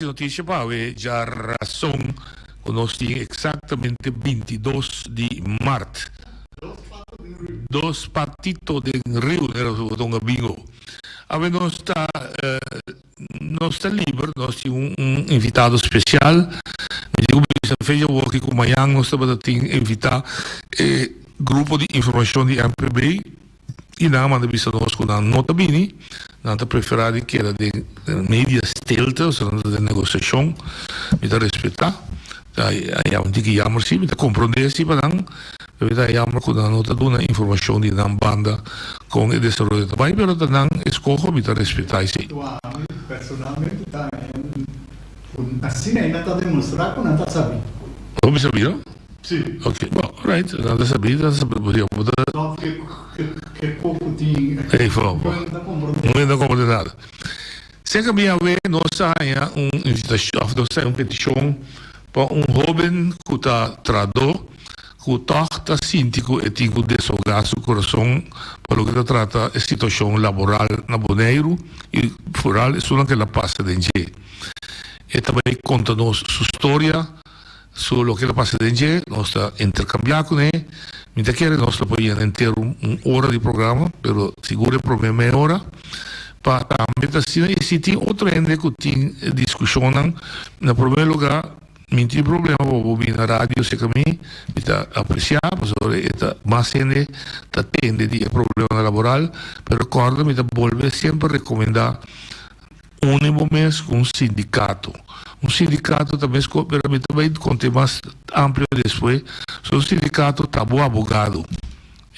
notícia para já razão conosco exatamente 22 de março. Dos partidos de Rio de Bingo. Agora nós está livre, nós temos invitado especial. Me digo que fez o aqui com amanhã nós estamos invitar grupo de informação de MPB e na manda vista nós com a nota bini, nota preferida que era de média stelta, ou seja, de negociação, me dá respeitar. Aí um dia que jammer sim, me dá compreender sim, para não Kita jammer com a nota de uma informação de uma banda com o desenvolvimento também, mas também escolho me dá respeitar sim. Personalmente está assim ainda está demonstrando que não está sabendo. Não sabia? Sim. Ok, bom, right, não está sabia, podia mudar. Só que pouco tinha. Não ainda compreender nada. Se a minha vez nós saímos uma petição para jovem que está trador, que está síntico e tem que desahogar seu coração para o que trata a situação laboral na Bonaire e rural, isso não que ela passa dentro. E também conta-nos sua história sobre o que ela passa dentro, nós está intercambiando com ele. Muitas vezes nós podemos ter uma hora de programa, mas seguro para meia hora. Para a assim, e se tem outro ende que tem discussão, no primeiro lugar, não tem problema para ouvir na rádio, se que me está apreciado, mas gente está tendo de problema laboral, mas recorda, me volve sempre recomendar único mês com um sindicato. Um sindicato também, mas também com temas amplos depois, o sindicato está bom advogado.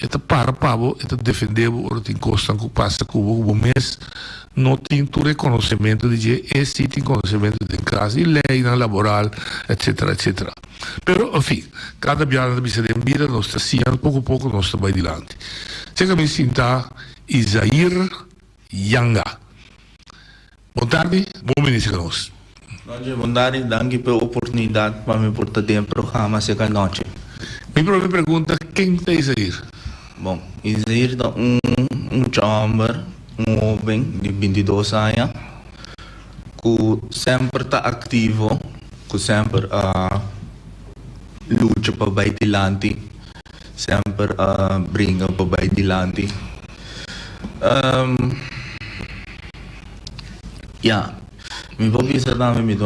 Eta para eta defender o tem costa que passa com o mês não tem todo reconhecimento de esse tem conhecimento de casa e lei na laboral etc etc. Pero enfim cada viagem da de vida nós está assim pouco a pouco nós está vai adiante. Chega me sinta Isair Yanga. Boa tarde, bom início conosco. Boa tarde, danke pela oportunidade para me portar dentro do programa essa noite. Minha primeira pergunta, quem é Isair? Bom, Isair é chamber, jovem de 22 anos, que sempre está ativo, que sempre luta para ir adiante, sempre brinca para ir adiante. Me vou pensar também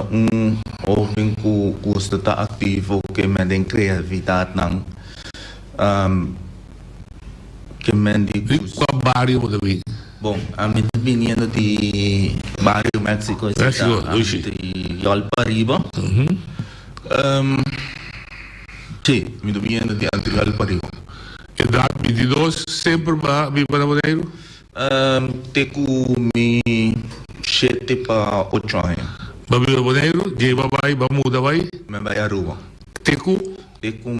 jovem que está ativo, que tem criatividade, que mende qual bairro você vem? Bom, a minha vindo de bairro México, de Yolpariba. Sim, me vindo de Yolpariba. Idade 22, sempre vai para Bonaire? Teco me 7 para 8 anos. Vai para Bonaire? De vai muda vai? Me vai a Aruba. Teco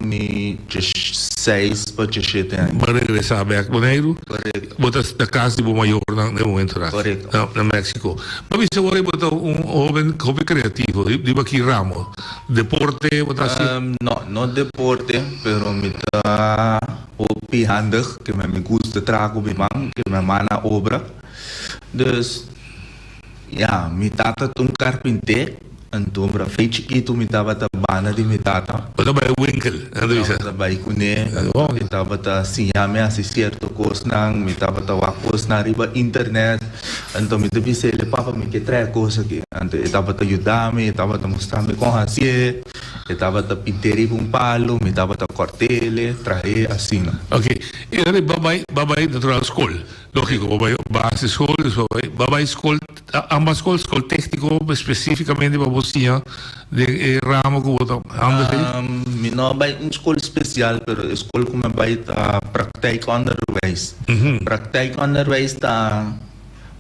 me 6 para 7 anos. Para regressar a Bonaire? Correto. Botar da casa de maior no momento lá. Correto. Na México. Mas você agora botar jovem criativo, de aqui ramo. Deporte, botar assim? Não deporte, pero me está opinando que me gusta trago bem, que me mana obra. Dus me tata carpinteiro. Então, para feito chiquito, me dava a banda de me tata. Botar vai winkel, ando isso. Vai com ele, me dava a assim, me assistir a coisa, me dava a coisa na riba internet. Então, me devia ser ele papa me que traz coisa aqui. Então, ele dava a ajudar-me, ele dava a mostrar-me como fazer, ele dava a pintar palo, me dava a cortar ele, trazer assim. Ok. E aí, babai natural school. Lógico, babai base school, babai school, ambas schools, school técnico, especificamente para você, de ramo que você anda. Não vai uma escola especial, mas a escola como vai prática underwijs. Prática underwijs está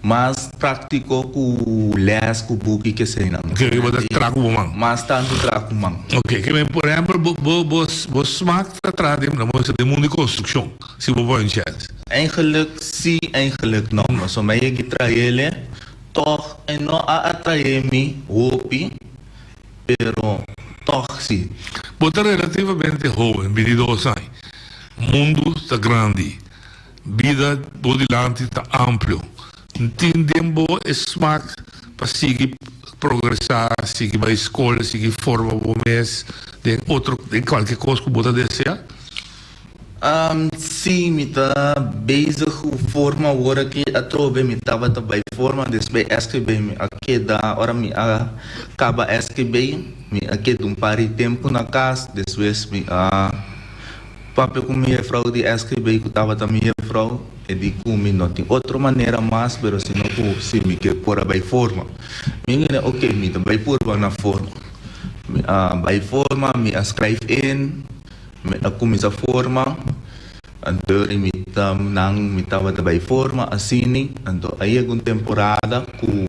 mais prático que o les, que o book que sei não. Que você trago o man. Mas tanto trago o man. Ok, que por exemplo, você smaakt atrás de mundo de construção, se você vai chance. Eigenlijk sim, eigenlijk não. Mas o meio que traz ele, toch en não atrai-me, hope, pero toch sim. Você é relativamente jovem, 22 anos. O mundo está grande. Vida por delante está amplo. Entendemos smaak para seguir progressar, seguir para a escola, seguir forma o mês, tem qualquer coisa que você deseja? Sim, me tá bezig com forma agora que a trove me tava também forma depois escrever me aqui da hora me acaba escrever me aqui de par de tempo na casa depois me papel com minha frau de escrever que tava também minha frau e de como não tem outra maneira mais pero se não se me que por bem forma me ok me também por na forma by forma me escreve in aku misa forma anto imitam nang mitawat by forma asini anto ay agun temporada ku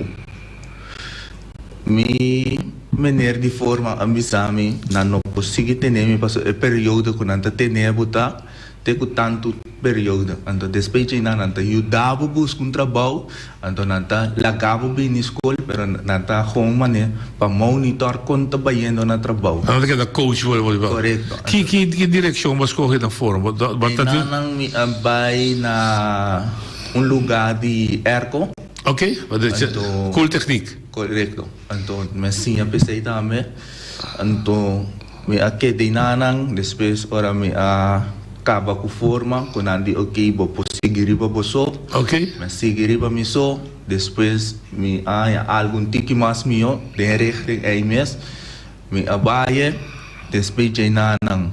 mi mener di forma ambisami nano posigi tenemi paso e periodo ku nanta tenebuta te ku tanto periodo anto despeche na nanta yudabo bus kun trabalho anto nanta lagabo bem escola pero nanta home mane pa monitor conta bayendo na trabalho Ano que da coach volleyball. Correcto. Que direção você corre na forma? Nang mi abay na un lugar de erco. Ok, cool technique. Correcto. Anto me sinha pesei dame. Anto mi ake de nanang después ora mi acaba com forma com andi ok bo seguir ba boso. Ok. Me seguir ba mi so después mi algum tiki mas mio de richting ei mes mi abaye después de nanang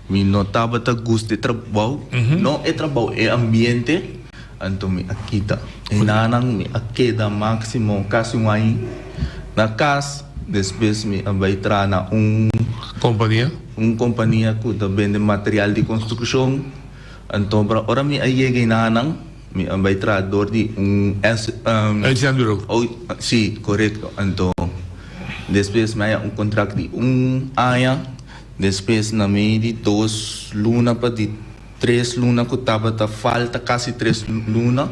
mi notava ta gusto de trabalho não é trabalho é ambiente então me akita e nanang mi akeda máximo quase aí na casa depois me vai entrar na companhia companhia que vende material de construção então para ora me aí nanang mi vai entrar dor de sim correto então depois me contrato de ano depois na meio de 2 lunas para de 3 lunas que estava falta quase 3 lunas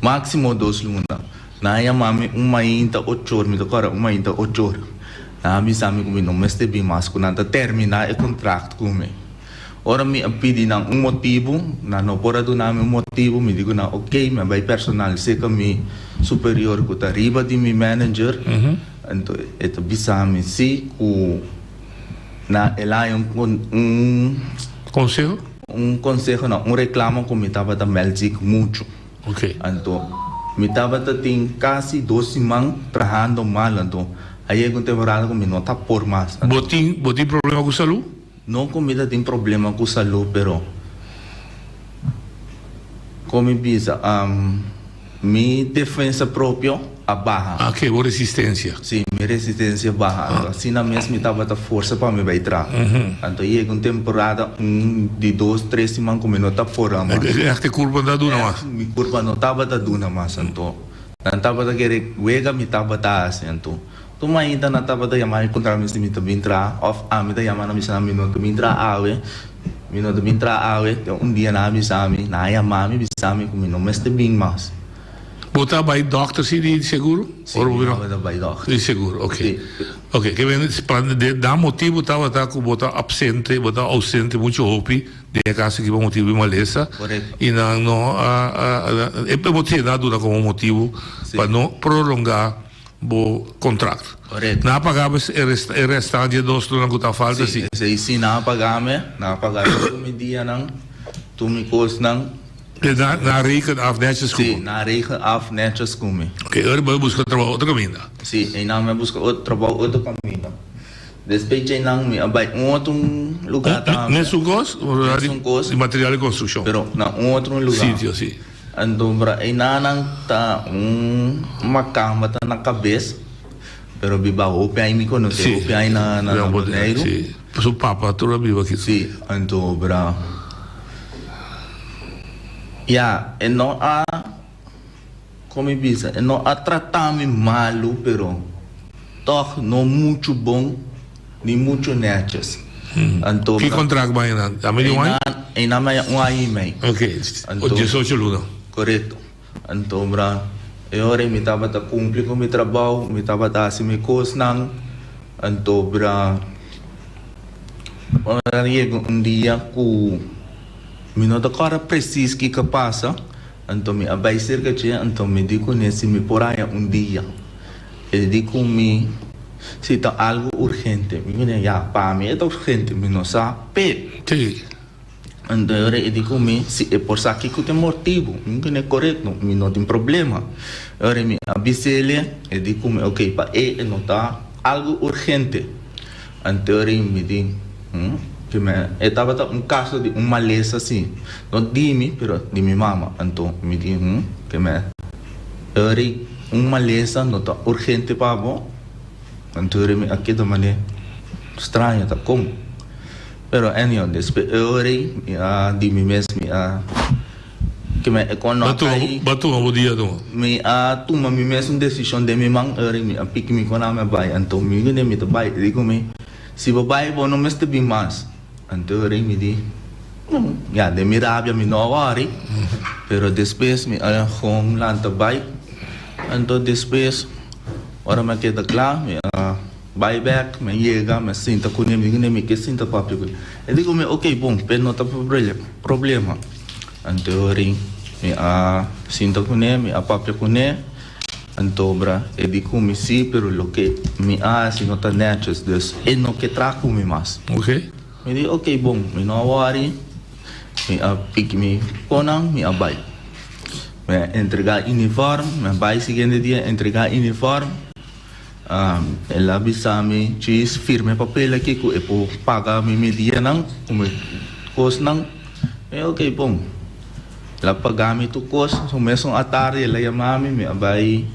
máximo 2 lunas na aí mami ainda 8 horas me decora ainda 8 horas na mi sami como não mestre bem mais quando terminar o contrato como ora me pedi na motivo na não pora do nome motivo me digo na ok me vai personal se que mi superior que tá riba de mi manager então é bisami se ku na ela consejo consejo não reclamo que me tava da melzik muito ok então me tava tem quase 2 semanas trabalhando mal então aí é que temporada que me não tá por mais botin problema com saúde não comida tem problema com saúde pero como bisa mi defesa própria a barra ok boa resistência sim minha resistência barra assim na mesma estava da força para me vai entrar então aí é que temporada de 2, 3 semanas como não tá fora mas a curva da duna mais mi curva não tava da duna mas então não tava da querer wega mi tava da assim então tu ainda não tava da yamar contra mim se me também entrar off me da yamar na missa minuto me entrar minuto me entrar dia na missa na yamar me bisami como não mestre bem mais botar by doctor se de seguro ou não by doctor de seguro ok ok que vem dá motivo tava com botar absente botar ausente muito hope de caso que por motivo de maleza e não é motivo dado como motivo para não prolongar o contrato. Não pagava o restante de 2 lunas que está falta sim. Sim, não pagava tu me dia não, tu me cost não. Na reken af netjes komen. Sim, na reken af netjes komen. Ok, agora vamos buscar trabalho outro caminho. Sim, e não me busca outro trabalho outro caminho. Depois de não me abai outro lugar tá. Nesse gosto de material de construção. Pero na outro lugar. Sítio, sim. Ando para inanang ta uma cama tá na cabeça pero biba o pai me conhece o pai na boneiro sim o papa tu biba aqui sim ando para e não a como bisa e não a tratar-me malo pero toch não muito bom nem muito netas ando que contrato vai na a meio ano e na meia ano ok o 18 lunas correto então bra eu me tava a cumprir com meu trabalho me tava a assim me coisa não então bra ora dia que me não agora preciso que passa então me abai cerca de então me digo nesse me por aí dia e dico mi se tá algo urgente mi viene ya para mí é urgente mi não sabe Sì. Então eu digo mi se é por aqui que tem motivo mi não é correto mi não tem problema ora mi avisele e digo mi ok pa e não tá algo urgente então eu me digo que me estava caso de uma maleza assim não de mim pero de minha mama então me digo que me ora uma maleza não tá urgente para bom então eu me aqui da maneira estranha tá como pero anyway depois eu de mim mesmo que me econômico Batu uma dia tu. me toma mim mesmo decisão de mim mang eu me pique me com a minha bai então me nem me bai digo me se o bai bom não me está bem mais então eu me di ya de mi rabia mi no worry pero depois me home lanta bai então depois ora me queda claro me buyback me llega me sinta com ele me que sinta papo eu digo me ok bom pero não tá problema então eu me sinta com ele me papo com ele então bra eu digo me sim pero lo que me se não tá netos dus e não que trago me mais Ok. me digo ok bom me no worry me pick me konang me abai me entregar uniforme me vai seguinte dia entregar uniforme ela avisa-me diz firme papel aqui que eu pagar me media não como cost não é ok bom ela pagar me tu cost so mesmo à tarde ela chama-me me vai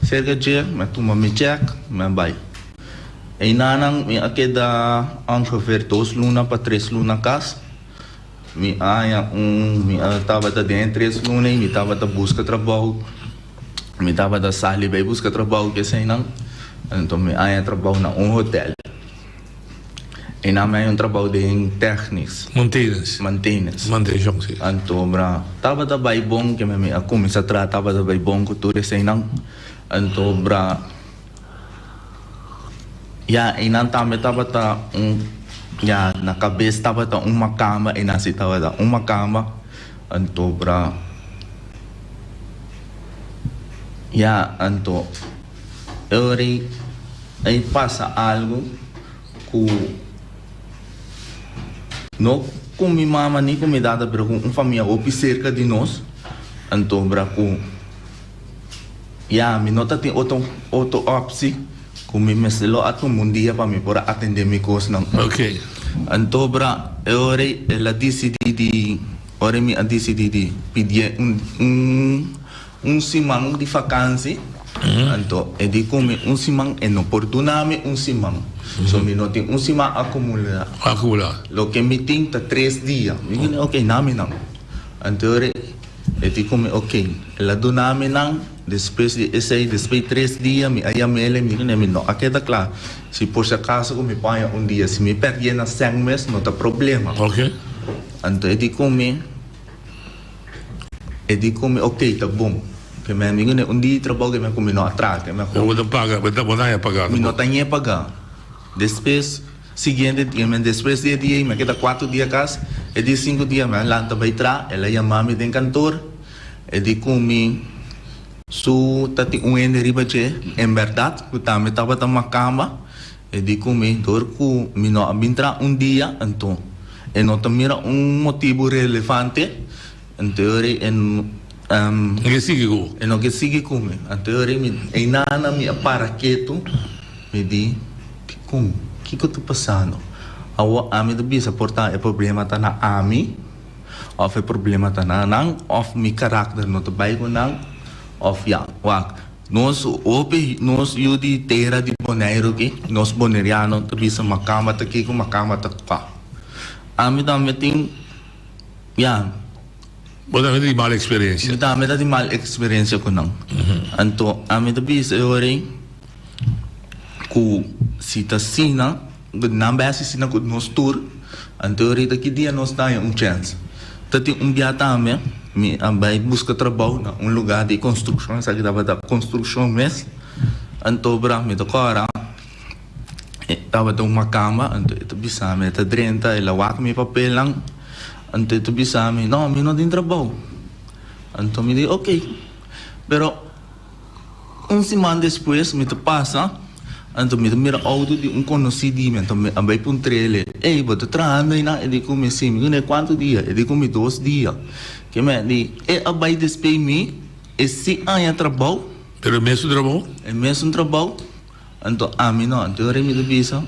cerca de me toma me check me vai e nanang me aqui da ongeveer 2 luna para 3 luna cas me me estava da dentro 3 luna me estava da busca trabalho me estava da sair vai buscar trabalho que sei não então me trabalho na hotel e na minha trabalho de técnicos Maintenance. Manutenção, sim. então bra estava da bem bom que me começa a tratar estava da bem bom que tudo sei não então bra ya e não estava na cabeça estava uma cama e nasi estava uma cama então bra então aí passa algo que não com minha mama nem com minha dada pero com família opi cerca de nós então bra com me nota tem outro opção com me meselo a todo mundo dia para me por atender me coisa não Ok. então bra ela decidi me decidi de pedir simão de vacância então eu digo me simão e não perdona-me simão so me não tem simão acumular lo que me tem tá 3 dias ok não então eu digo me ok ela dona-me não depois de depois 3 dias me aí me não aqui tá claro se por se acaso me ponha dia se me perder na 5 meses não tá problema Ok. então eu digo me ok tá bom que me amigo né dia trabalho que me come não atrás que me Eu vou pagar, vou dar pagar. me não tenho pagar depois seguinte dia me depois de dia me queda 4 dias casa e de 5 dias me lá também tra ela chama-me de cantor e digo me su tati ende riba che em verdade que tá me tava uma cama e digo me dor ku me não abintra dia então e não mira motivo relevante então Que sigue go. e não que sigue come então e nana me para quieto me di como que tá passando a me bisa portar é problema tá na ami ou é problema tá na não ou me caráter não tá bem com não of nós yudi terra de Bonaire que nós boneriano bisa makama aqui com makama pa ami também tem Boa de mala experiência. também tem mal experiência com não então ami bisa eu ku sita sina não base sina com nós tour então daqui dia nós dá chance tati biatame me vai buscar trabalho na lugar de construção sabe dava da construção mesmo então bra me tocora tava uma cama então bisa me tá 30 ela wak me papel lang então bisa me não tem trabalho então me diz ok pero semana depois, me passa, então me mira auto de conhecido, então me vai para trailer. Ei, vou trabalhando aí, eu digo me sim, me quanto dia? Eu digo me 2 dias. Que me diz, vai despedir me, esse ano trabalho. Pero mesmo trabalho? É mesmo trabalho. Então, mim não, então eu me visa.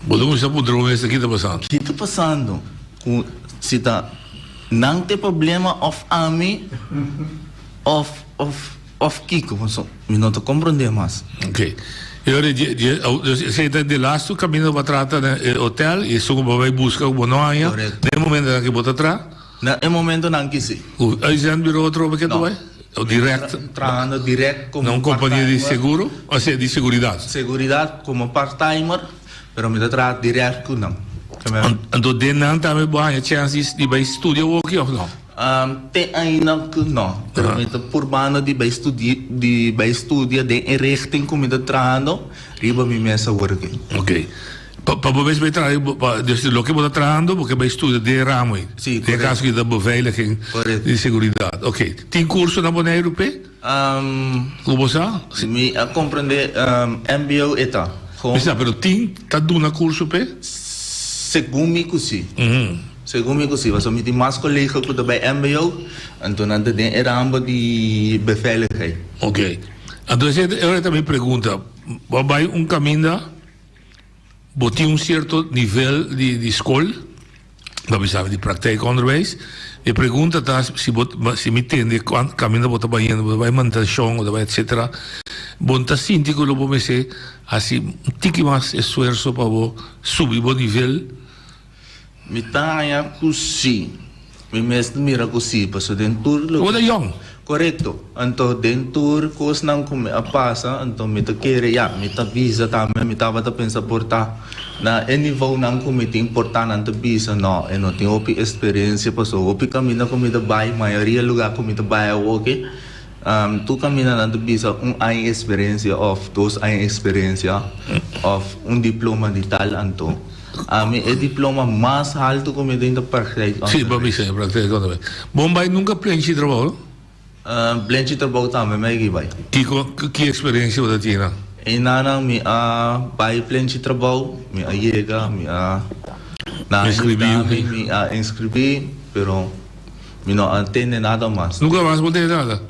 Podemos já poder ver isso aqui está passando. O que está passando? Se tá, não tem problema of mim, of Kiko, eu não estou compreendendo mais. Ok. E ora, você está de lasto, caminho para trata do hotel, e só vai buscar o bonoia. No momento em que você está no momento não que sim. Aí já virou outro para que tu vai? O direto? Trabalhando direto como não companhia de seguro, ou seja, de seguridade? Seguridade como part-timer, mas me trabalho direto não. Então, de não também boa chances de vai estudar o que ou não? Tem ainda que não. Mas por banda de vai estudar de richting como me trabalhando, riba me mesa working. Ok. Para você vai trabalhar, lo que você está trabalhando, porque vai estudar de ramo, sim, de caso que da beveiliging de seguridade. Ok. Tem curso na Bonaire Europeu? Como você? Me compreender MBO eta. Mas pero tem tá dando curso pe? Segundo me così. Segundo me così, mas eu me tem mais colega que também MBO, então não tem ramo de beveiliging. Ok. Então eu também pergunta, vai caminho botar certo nível de escola, dat sabe de praktijk onderwijs. E pergunta tá se me entende quando caminho bota banhando, vai manutenção, vai etc. Bom tá sinto que lo vou ser assim um tique mais esforço para subir o nível. Me tá aí così, me mesmo mira così, passo dentro. O da young. Correto. Então dentro coisa não come a passa, então me tá querer já, me tá visa também, me tava tá pensar portar na nível não come tem importante não visa não, eu não tenho outra experiência passou, outra caminho como da vai, maioria lugar como da vai ok. Tu caminha não visa experiência of dos experiência of diploma de tal então. É diploma mais alto como da praktijk. Sim, para mim é praktijk também. Bom vai nunca preenche trabalho. Blendje terwijl tamen mij bij. Que experiência você tinha? E nana mi bij blendje terwijl mi llega mi na inscrevi pero mi no entende nada más. Nunca mais vou ter nada.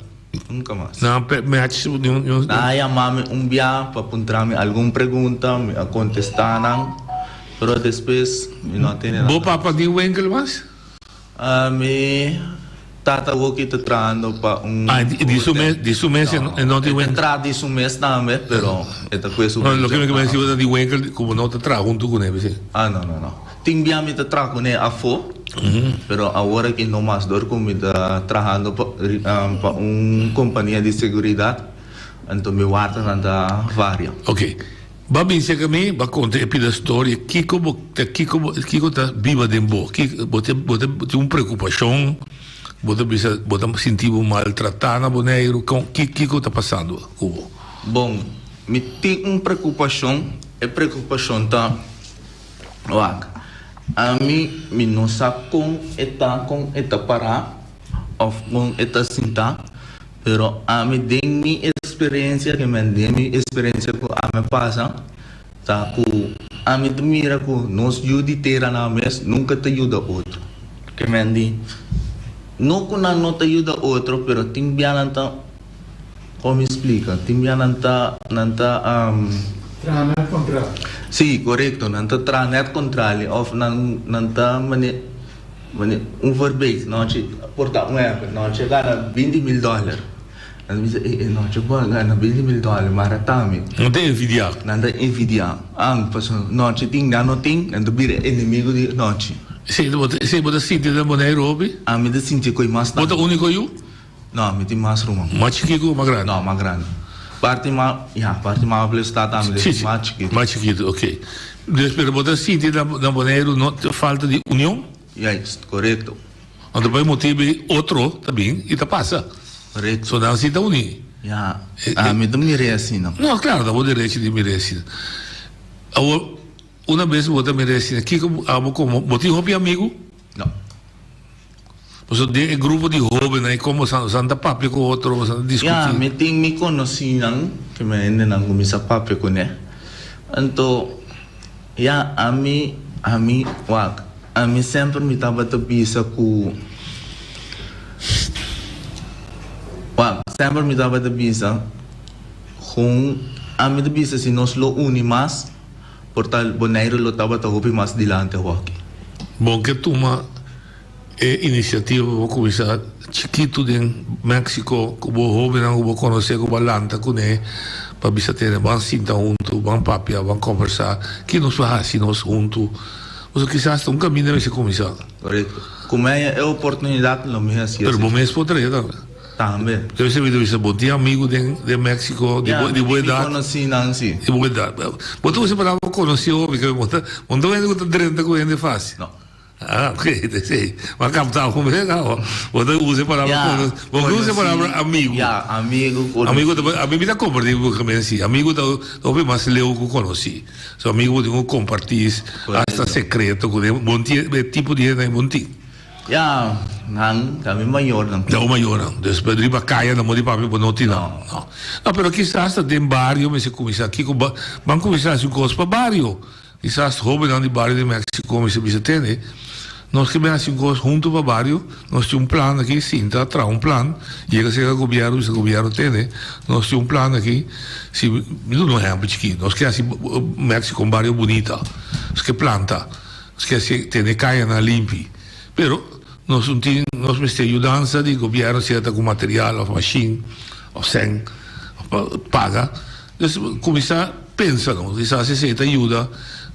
Nunca más. Não, match nenhum. Na llamame via para perguntar-me alguma pergunta, me contestaram, pero depois mi no entende nada. Vou para de winkel mais? Mi tatawo kita trabalhando para de sumês não tem winkel. Entra de sumês também, pero esta coisa. Não, o que me convenceu de winkel como não te trago junto com ele, sim. Não. Tinha me te trago com ele a fo, pero agora que não mais dor como me tá trabalhando para companhia de seguridade, então me guarda na varia. Ok. Babi se kami ba conta epida storia Kiko tá viva de bo. Kiko bote preocupação. Bota sentir maltratado na Bonaire, o que está passando? Bom, me tem preocupação, tá, a mim não sabe com eta parar, ou com eta sentar, pero a mim tem minha experiência, que me tem minha experiência que a mim passa, tá, que a mim mira que nós ajuda na mesa, nunca te ajuda outro, que me diz. Não que não te ajuda outro, pero timbiananta, como explica, timbiananta, Trabalhar contra. sim, correto, nanta trabalhar contra ele, ou nanta verbeis, não te portar erro, não te ganha $20,000, não te ganha $20,000, maratami. Não tem envidiar. Não tem envidiar, não te tem, não tem, não te vira inimigo de não te. Você bota sentir da Bonaire hoje? Me dá sentir que mais. Bota único eu? Não, me tem mais rumão. Mais chiquito ou mais grande? Não, mais grande. Parte mais está também. Sim, mais chiquito. Mais chiquito, ok. Mas bota sentir da Bonaire não falta de união? Yes, correto. Então vai motivo outro também e tá passa. Correto. Só não se está unir. Me dá merece não. Não, claro, dá o direito de merece. Uma vez você merece aqui como botinho roupa amigo? Não. Pues de grupo de jóvenes, como Santa Papi con otro, discutir. Ya, me conocí que me enden a comisa papi con él. Entonces, ya, a mí sempre me estaba te pisa ku. Sempre me estaba te pisa. A mí te pisa si nos lo uni más, por tal, bonairo lo estaba te hopi más dilante aquí. Bom que toma iniciativa, vou começar chiquito em México, que vou jovem, vou conhecer, vou lanta com ele, para bisa ter, vamos sentar junto, vamos papiar, vamos conversar, que nos faz assim, nós juntos. Mas quizás um caminho deve ser começar. Correto. Como é a oportunidade, não me assim. Pero bom mês poderia também. Eu sempre digo isso, bom dia amigo de México, de boa idade. Conheci Nancy. De boa idade. Botou você para conhecer, porque não é que está com ele fácil. Não. Ah, ok, sei. Mas captar como legal. Você usa a palavra, usa a palavra amigo. Amigo, a mim me dá compartilhar também assim. Amigo da ouve mais leu que conheci. So amigo de compartilhar hasta secreto com bom tipo de gente bom tipo. Kami maior não. Não maior não. Depois de riba caia na mão papi por não tirar. Não, pero quizás tem barrio, mas se começar aqui com vamos começar assim com os para barrio. Quizás jovem no barrio de México, mas se você tem, nós que assim junto para barrio, nós temos plano aqui, sim, tá, traz plano, chega a ser o governo tem, nós temos plano aqui, se não é um chiquinho, nós que assim México um barrio bonito, nós que planta, nós que assim tem caia na limpi, pero nós não temos ajudança de governo certa com material, ou machine, ou sem, paga, então começar pensa, não, quizás se ajuda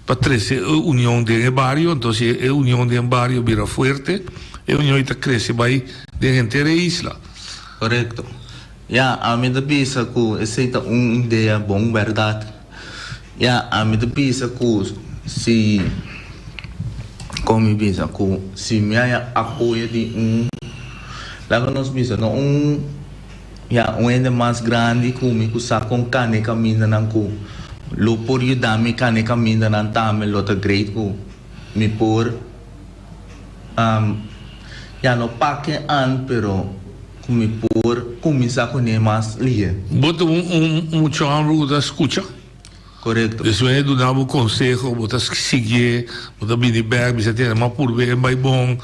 para crescer a união de barrio, então a união de barrio vira forte, a união está cresce vai de inteira isla. Correto. A mim pensa que essa é uma ideia bom, verdade. A mim pensa que se como pensa que se me apoia de lá nós pensa não ende mais grande que sabe com cane caminha não com lo por ayudarme cane caminha não também lo tá great com me por no paque an pero me por começar com ele mais lia. Bota chambre da escuta. Correto. Isso é do dar um conselho, bota seguir, bota bem bem, você tem uma por bem mais bom,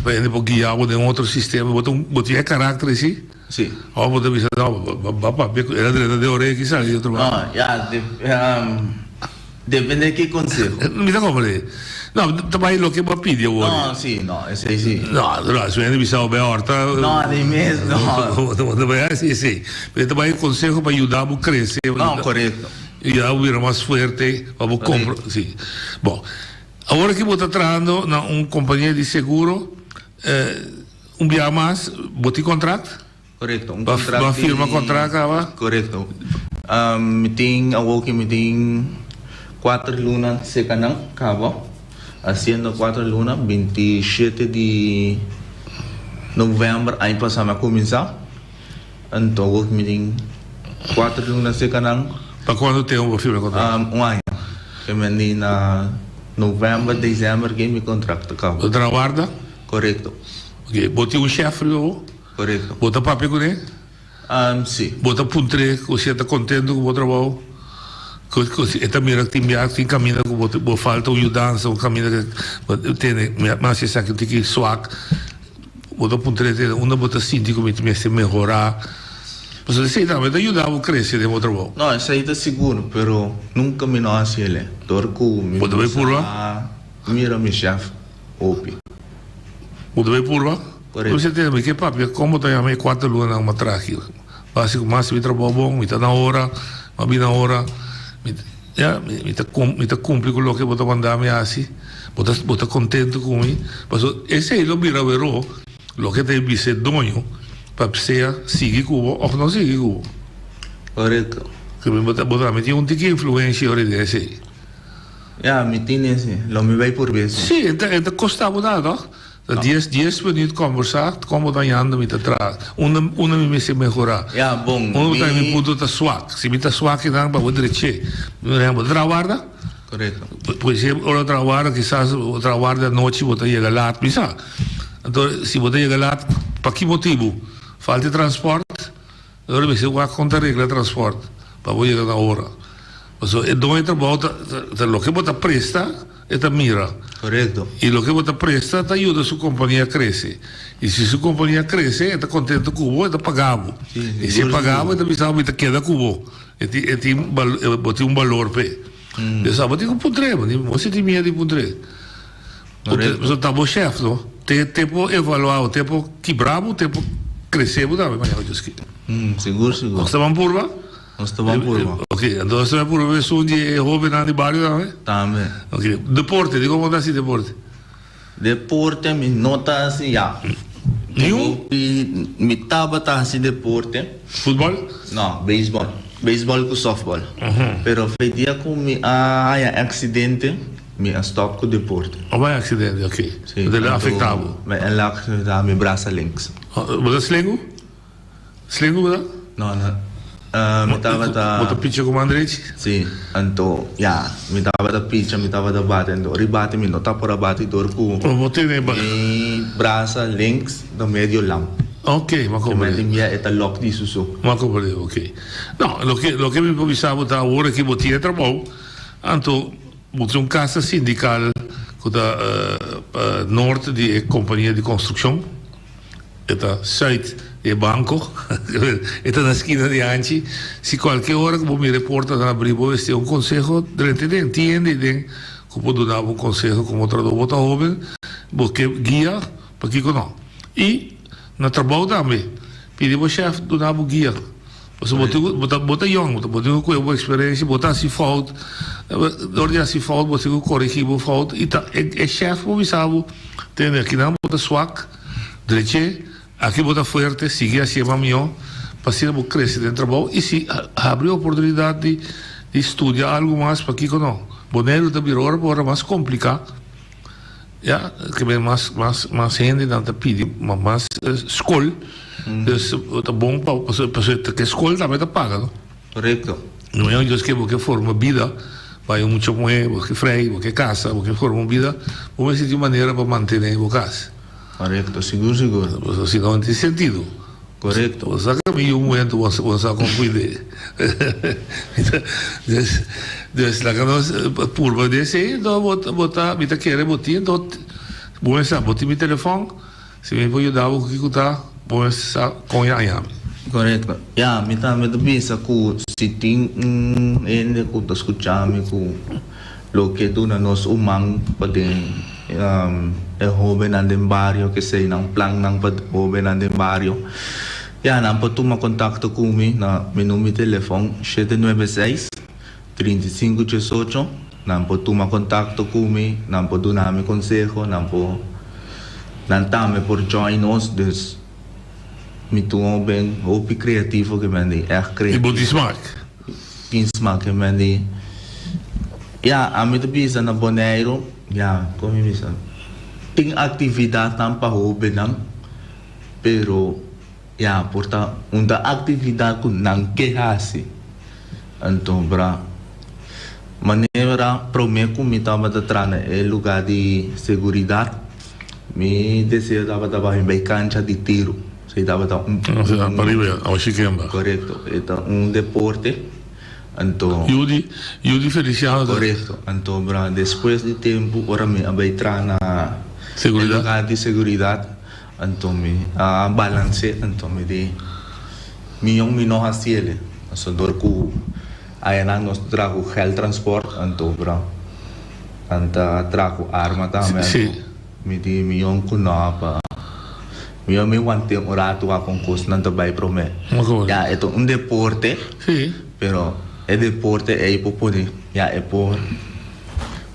vai depois guiar de outro sistema, bota caráter assim. Sim. Ou bota bisa era direita de orelha que sai outro lado. Depende de que conselho. Me dá como é? Não, também o que eu pedi agora. Não, sim, não, esse aí sim. Não, se ele bisa o bem horta. Não, nem mesmo, não. Também é assim, sim. Mas também conselho para ajudar a crescer. Não, correto. E a vir mais forte, para comprar, sim. Bom, agora que você está trazendo na companhia de seguro, dia mais, você contrato? Correto. Para firma contrato, acaba? Correto. Meeting, meeting 4 lunas se canal, acaba. Haciendo 4 lunas, 27 de novembro, aí passamos a começar. Então, meeting 4 lunas se canal. Para quando tem uma firma contrato? Ano. Que me na novembro, dezembro, que me contrato acaba. Você trabalha? Correto. Ok, você chefe, correto. Você papel com ele? Sim. Você puntre, você está contente com o trabalho? E também tem caminho que você falta ajudança, um caminho que tem, mas você sabe que tem que suar. Você puntre, você sente como se melhorar. Você sei também ajudar a crescer de trabalho. Não, isso aí está seguro, pero nunca me não assim ele. Torco, me você vai por lá? Mira meu chefe, opi. Você vai por lá? Correto. Você tem que papi, como está a 4 lunas uma trágica. Básico, mas me trabalho bom, me está na hora, mas bem na hora. Me está cumpre com o que você mandar-me assim. Você está contente comigo. Mas esse aí lo vira veró, o que tem que ser dono. Para você seguir Cuba ou não seguir Cuba. Correto. Que me tinha um tipo de influência sobre isso. Me tinha assim, lo me vai por vez. Sim, então custava nada. 10 minutos conversar, como está andando, me está atrás. Uma me se melhorar. Bom. Está me ponto está swak. Se me está swak, não vai poder direito. Não é trabalhar. Correto. Pois é, hora trabalhar, quizás o trabalho da noite, você chega lá, pensa. Então, se você chega lá, para que motivo? Falta de transporte, agora você vai contar a regra de transporte, para você chegar na hora. Então, é dois trabalhos, o que você presta, é mira. Correto. E o que você presta, te ajuda a sua companhia a crescer. E se sua companhia cresce, está contente com você, está pagado. E se pagado, está pensando que queda com você. E tem um valor para ele. Eu sabe, tem um pudre, você tem medo de pudre. Você está bom chefe, não? Tem tempo evaluar, o tempo quebrar, o tempo crescer, mas eu disse que. Seguro. Nós estamos por lá? Nós estamos por lá. Ok, então você vai por lá, sou de jovem na de barrio também? Também. Ok, deporte, digo como assim deporte? Deporte, me nota assim, já. Nenhum? Me tava assim deporte. Futebol? Não, beisebol. Beisebol com softball. Pero foi dia com me acidente, me stop com deporte. Vai acidente, ok. Sim. Ele é afetado. Me afetado, me braço links. Você slingo? Slingo, você? Não. Me tava Você pitcha com o Andrete? Sim. Então, me tava da pitcha, me tava da batendo. Ribate, me não tá por abatidor com. Você tem me braço links do meio lamp. Ok, ma come? È lock di suso. Ma come? Ok. No, lo che mi pensavo da ora che botti è troppo, anto botti un cassa sindical da nord di compagnia di costruzione, e da sud di banco, e da schiena di Anci, si qualche ora che mi riporta da bribo è un consiglio entiende che può dare un consiglio come tradotto a joven, perché guia, perché no. E na trabalho também. Pedi para o chefe do Nabo guia. Você bota young, bota com a experiência, bota se falta, ordem se falta, você corrigir o falta. E é chefe para o sabe, tem aqui não bota swag, direito, aqui bota forte, seguir assim a melhor, para ser o crescer dentro do trabalho e se abrir a oportunidade de estudar algo mais para que não. Boneiro da birora agora mais complicado. Ja, que ben mais gente dan te pidi, mais escola. Dus het bom para que escola também te paga, não? Correto. Não é onde que forma vida, vai muito moer, porque freio, porque casa, porque forma vida, vamos de maneira para manter a casa. Correto, seguro. Se não tem sentido. Correto. Você que um momento você cuidar. Dus lá que nós por desse, então botar, me tá querendo botar, então vou pensar, botar meu telefone, se me pode ajudar o que tá, vou pensar com a Correto. Me tá me pensa que se tem ainda que tá escutando que lo que tu na nos umang pwedeng joven nandang barrio kasi nang plan ng joven nandang barrio. Yan, ang po makontakto kami na minumi telefon 796-3518. Nang po makontakto kami, nang po doon namin konseho, nang po nantame por join us. Dus, mitungo ben hopi kreativo que men die echt E creatief. botar smaak. Pinsmak que men die. Ja, a mim bisa na Bonaire, como bisa. Tem atividade tam para hobby nam, pero porta uma atividade que não quer então bra maneira prometo me tava da trana é lugar de segurança me deseja tava em bem cancha de tiro se tava correto então deporte então Yudi Feliciano correto então bra depois de tempo ora me abai trana lugar de segurança então me balance então me de milhão não haciele so dor ku ayana nos trago gel transport então bra anta trago arma também me de milhão ku na pa milhão me wante orato a concurso nanta vai prome ya eto deporte pero deporte é popone é por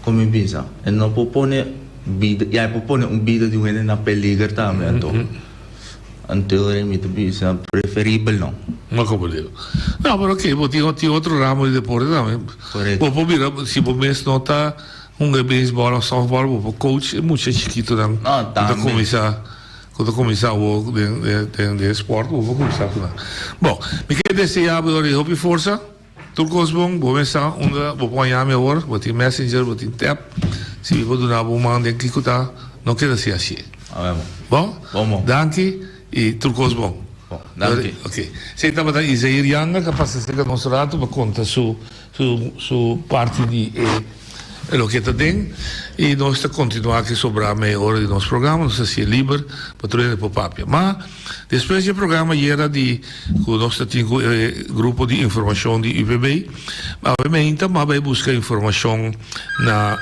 como bisa e não popone vida propone vida de um na peligra também então me bisa preferível não como digo não pero que tem outro ramo de deporte também correto se o mês não tá beisebol ou softball o coach é muito chiquito não quando começar o de esporte vou começar com bom me quer desejar hope força Turcos bom, vou pensar vou pôr agora, vou ter messenger, vou ter tap, se vou dar uma mão de que não quer ser assim. Bom? Bom. Danke e trucos bom. Danke. Ok. Sei estava Isair Yanga che passa a nostro lato ma conta su parte di lo che tem e noi sta continuare che sobra meia ora di nostro programma, non so se è libero per tornare per papia. Ma després del programma era con il nostro gruppo di informazione di UPB, ma ovviamente ma busca informazione na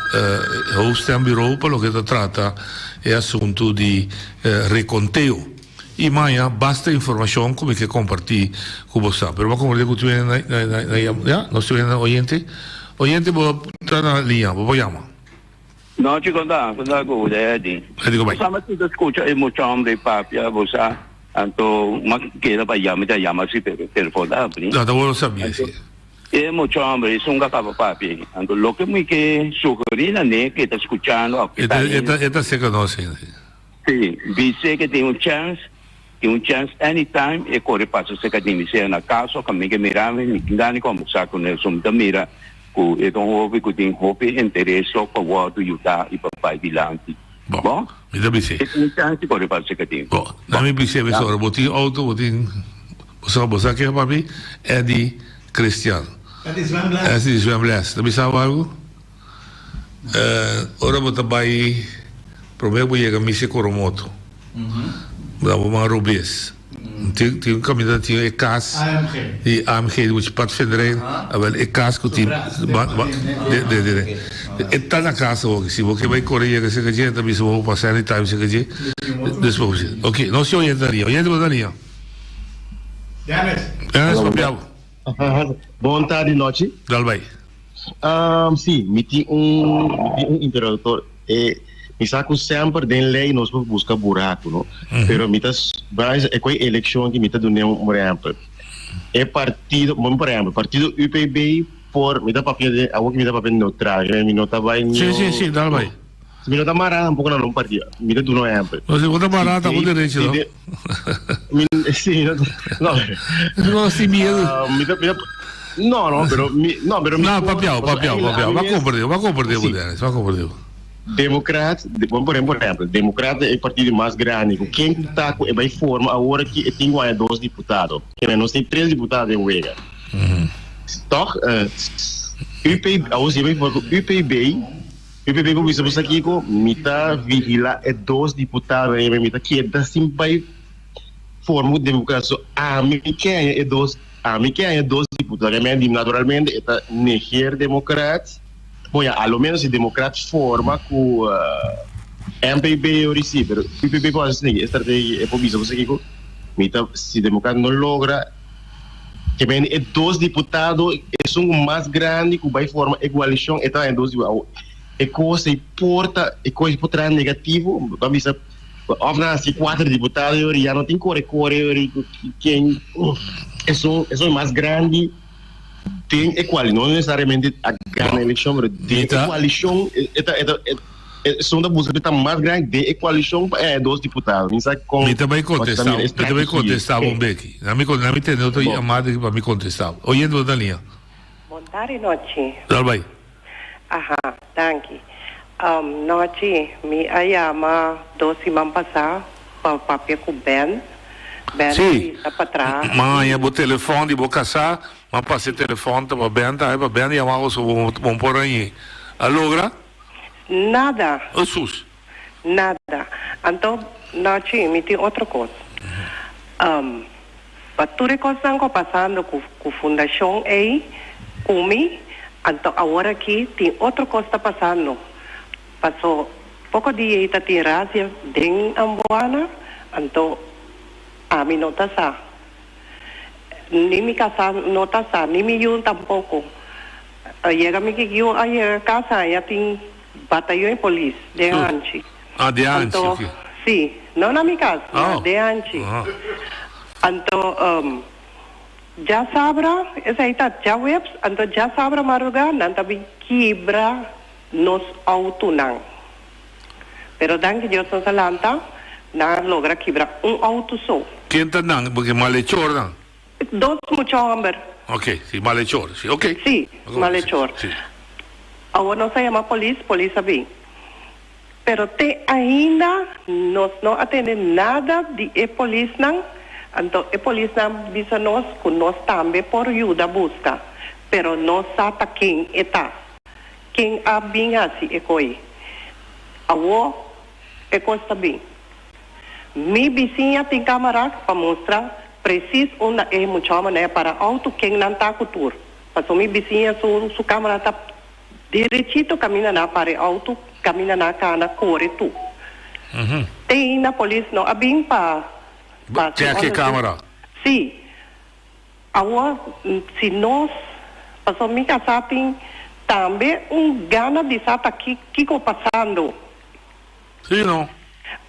hoofdstembureau per lo che tratta è assunto di reconteo. E Maia basta informazione come che comparti con voi. Però come dico tu nostro oyente può tornare a linea, può chiamare? No, ci conta cosa di. Dico mai. Sama tu ascolta emozione di papia, vosa, anto ma che la chiama si per fodabri. No, da vuoi sapere sì. Emozione sono capo papia, anto lo che mi che suggerire ne che sta ascoltando. E da secondo sì. Sì, vi sai che tem un chance anytime e corre passo se che mi sia na caso che mi che mirare mi dani come sa con il som da mira ku e don hobby ku tin hobby interesse per what you da i papai di lanti. Bon? Mi da bisi. E un chance corre passo che tem. Bon, da mi bisi ve so roboti auto botin bosa che papi è di Cristiano. È di Sven Blas. Da mi sa algo? Ora botabai problema che mi se coromoto. Bravo maar Robes. Die kandidaat die EK's. Die AMG die moet je pad verder. Wel EK's komt die. Het dan naar casa ook. Zie ook bij Korea que se gaje também se vou passar em time se gaje. Dus vou dizer. Ok, não se orientaria. Orientaria. Dennis, papiao. Boa tarde, noite. Dal vai. Sim, me tinha interrogator. Mi sa che sempre den lei non si può buscare buraco, no? Però mi ta è quei elezioni che mi ta donano un esempio. È partito, per esempio, partito UPB por mi ta papel a mi ta papel neutral, mi nota vai. Sì, dal vai. Mi nota marata un po' non partito. Mi ta dono esempio. No, se vuoi marata vuol dire ci no. Sì, no. No, si miedo. No, però No, papiao. Va compartilhar. Democrata, por exemplo, Democrata é o partido mais grande. Quem está com a forma agora que tem 2 deputados. Nós temos 3 deputados em Vega. Toch, UPB, como disse aqui, me está vigilando 2 deputados, me está que está sempre forma de democracia. A mim que é 2 deputados, naturalmente está negar democratas. Bom, ao menos o democrata forma com MPB ou assim, mas o PPB pode ser estratégia é por isso você que se o democrata não logra que bem é 2 deputados são mais grande que vai formar a coalição então é 2 é coisa importa é coisa por trás negativo para mim se 4 deputados já não tem core quem são mais grande tem equal, não necessariamente a ganhar eleição, mas tem coalição, são da busca mais grande de coalição é 2 deputados. Me também contestava um beque. Não me entendeu, estou chamado para me contestar. Oyendo da linha. Boa tarde, noite. Dal vai. Aha, danke. Noite, me chama 2 semanas passar para papel com Ben. Sim, mas o telefone, vou caçar, mas passei o telefone, para Ben, e chamava o bom por aí. Alogra? Nada. Jesus. Nada. Então, noite, me tem outra coisa. Para tudo que está passando com a fundação aí, comigo, então agora aqui tem outra coisa que está passando. Passou pouco dia está tem raça em Amboana, então a mim não está sa. Nem me casa não está sa, nem me yun tampouco. Chega me que eu a casa já tem batalhão de polícia de antes. Ah, de antes. Então, sim, não na minha casa, de antes. Então, já sabra, essa aí tá já webs, então já sabra maruga, não tá bem quebra nos autos não. Pero dan que eu sou salanta, não logra quebrar auto só. Quem tá não, porque malhechor não. 2 mucho hombre. Ok, sí, malhechor, sí, ok. Sí, malhechor. Sí. Ahora no se llama polícia bem. Pero ainda nós não atendemos nada de polícia não. Então a polícia não diz nós que nós também por ajuda busca. Pero não sabe quem está. Quem a bem assim é coi. Awo é coisa bem. Minha vizinha tem câmera para mostrar preciso uma muito maneira para auto quem não está cultura. Passou minha vizinha sua câmera está direito caminha na para auto caminha na cana corre tu. Tem na polícia não a bem para tem aqui câmera. Sim. Awo se nós passou minha casa tem também gana de saber que está passando. Sim, não.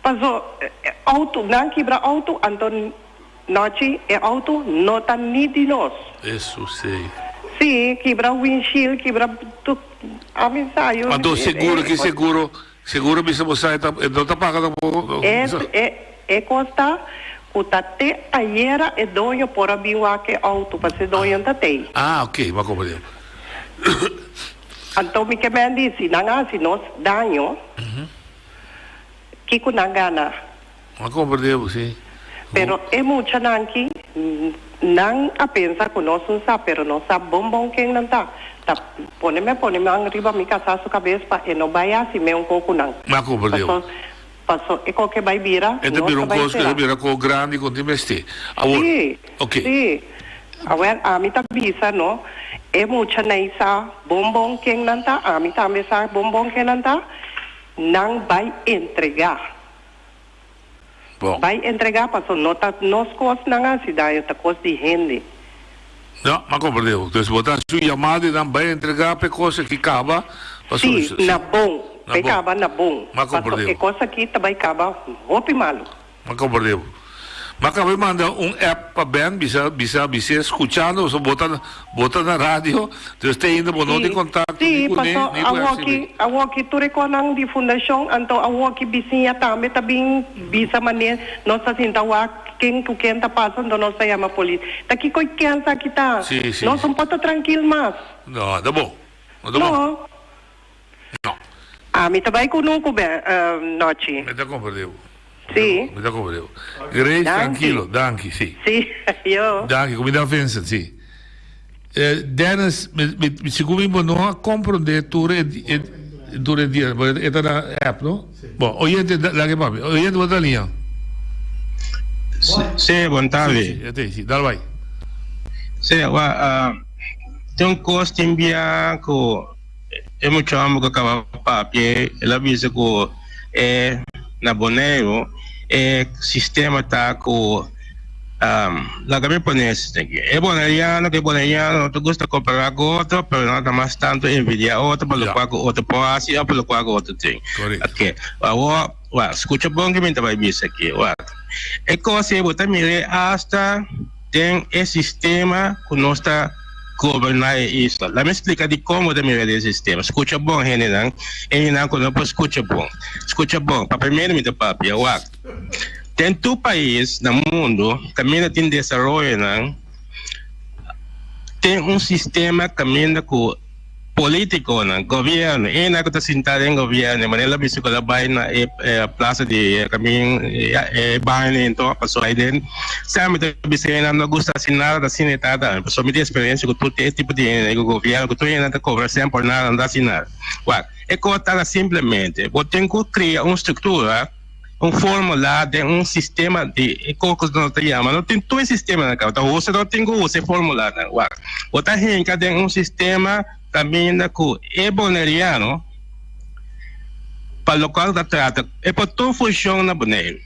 Passou auto, não quebra auto, então noite é auto, não está nem de nós. Isso sei. Sim, quebra windshield, quebra tudo. A mensagem. Mas seguro que seguro bisa você não está pagando por. É costa, o tate ayer é dono por abrir que auto, para ser dono da tem. Ah, ok, vai compreender. Então me quer dizer, não se nós danho. Que com a gana. Vai compreender, sim. Pero é muito nanki, não a pensa que nós não sabe, pero nós sabe bom quem não está. Tá, põe-me arriba minha casa cabeça para não vai assim mesmo pouco não. Vai compreender. Passou, e qualquer vai virar. É de um costo que vira com grande com timeste. Sim. Ok. Sim. A mim tá bisa, não? É muito nessa bom quem não está, a mim também sabe bom quem não está. Não vai entregar. Bom. Vai entregar para nós costas na cidade, está coisa de rende. Não, mas compreendeu. Então, se botar sua chamada, não vai entregar para coisa que acaba. Sim, na bom. Acaba na bom. Mas compreendeu. Porque coisa aqui também acaba roupa malo. Mas compreendeu. Mas acabei mandar app para Ben, bisa escuchando, ou bota na rádio, então tem ainda bom de contato. Sim, passou a aqui tu reconhece de fundação, então a aqui vizinha também bisa maneira, nós assim tá quem está passando, nós chama a polícia. Daqui com quem está aqui tá? Nós não pode tranquilo mais. Não, tá bom. Não. A mim também com noite. Me tá compreendeu. Sì. Mi da come Grace, tranquillo, danke, sì. Sì, io. Danke, come da pensa, sì. Dennis, mi sicuro che non comprende dure dia, è da app, no? Bom, oyente la che papi, oyente vota linha. Sì, buon tardi. Sì, dal vai. Sì, tem un costo in bianco, e molto amo che cava papi, e la visa che è na Bonaire, e sistema tá com la japonesa aqui. É bonaiano, tu gosta de comprar outro, mas não dá mais tanto envidia outro, pelo qual outro pode, ou pelo qual outro tem. Ok. Escuta bom que me vai ver isso aqui. É coisa que você mire hasta tem esse sistema que nós está governar isso. Lá me explica de como de mirar esse sistema. Escuta bom, Renan. E não quando eu escuta bom. Escuta bom. Para primeiro me dá papi. Tem tu país no mundo que ainda tem desenvolvimento, não? Tem sistema que ainda com político, não? Governo. E não está sentado em governo. Mas ela disse que ela vai na praça de caminho, bairro, então passou aí dentro. Sabe, não gosta de nada assim, nada. A pessoa me tem experiência com todo esse tipo de governo, que tu ainda está conversando por nada, não dá assim nada. É que simplesmente, você tem que criar uma estrutura, formulário de sistema de como não te chama, não tem todo sistema na casa. Você não tem que usar formulário. Você tem sistema também com bonaiano, para o qual está tratado. É para tudo funciona na Bonaire.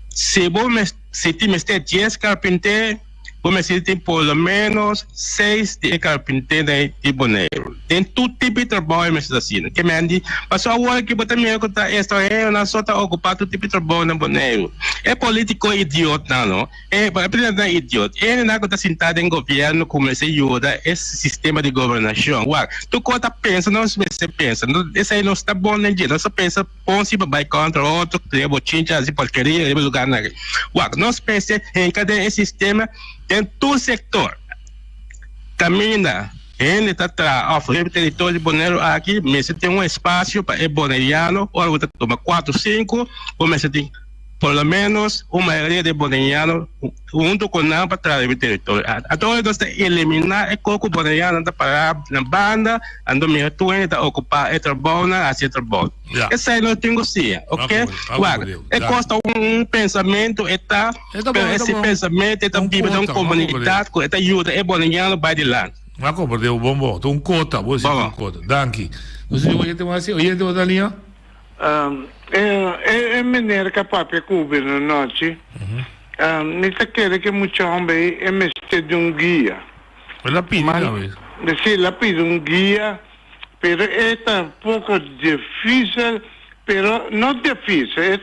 Se você tem 10 carpinteiros, você tem pelo menos 6 de carpinteiros de Bonaire. Tem todo tipo de trabalho, mas assim. Que me diz, mas agora que você me está estrangeiro, não só está ocupado todo tipo de trabalho na Bonaire. É político idiota, não? É presidente idiota. Ele não está sentado em governo como se ajuda esse sistema de governação. Tu conta pensa, não se pensa. Esse aí não está bom nem dia. Não se pensa, bom se vai contra outro, que é botinha, assim, porcaria, em lugar na. Nós pensamos em cada sistema. Tem todo setor caminha Ele está a oferecer território de Bonaire aqui, mas você tem um espaço para o bonaireano, ou você toma 4, 5, ou você tem pelo menos uma maioria de bonaireanos junto com nós para trazer o território. A todos nós eliminar o coco bonaireano anda para na banda, ando me atuando para ocupar outra bona, assim outra bona. Essa aí não tem gostaria, ok? Claro, custa pensamento, esse pensamento está vivo de uma comunidade, que ajuda o bonaireano para de lá. Ma compreendeu, bom, tu cota, você tem cota. Danke. Você tem mais, oyente da linha? É maneira que a papel governo noite. Nessa quer que muito homem é mestre de um guia. Ela pide, talvez. Sim, ela pide um guia, pero é um pouco difícil, pero não difícil. É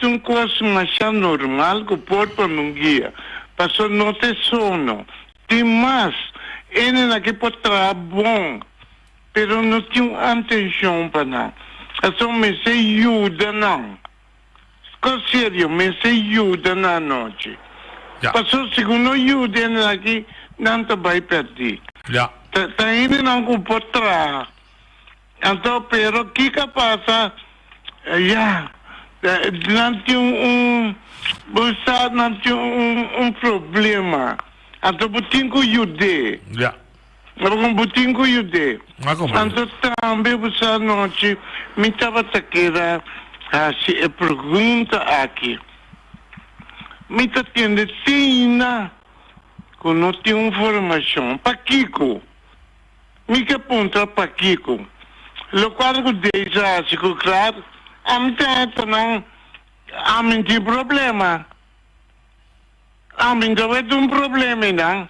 uma coisa mais normal que pode para um guia. Passou não tem sono. Tem mais, ele aqui pode trabalhar bom, pero não tem atenção para nada. Então, me se ajuda não. Com sério, me se ajuda na noite. Passou segundo ajuda ele aqui, não te vai perder. Tá ele não pode trabalhar. Então, pero que passa? Não tem não tem problema. Então, botinho com ajude. Um botinho com ajude. Então, também, você noite, me estava a querer se pergunta aqui. Me está tendo tina, que não tem informação. Para Kiko. Me que aponta para Kiko. O quadro deja, se claro, a mim não tem problema. A mim não é um problema, não.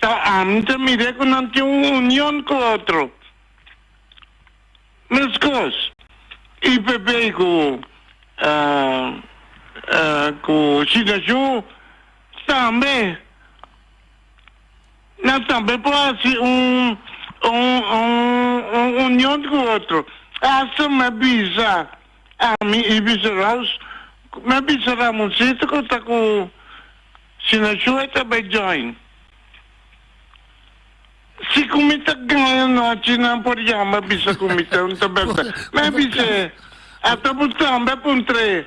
A mim também é que não tem uma união com o outro. Mas coisas, IPP com o cidadão também. Não também pode ser uma união com o outro. Essa me avisa. A mim, me avisaremos isso que está com se na sua também join. Se comita ganha noite não pode já me avisa comita não também. Me avisa. Até botão me pontre.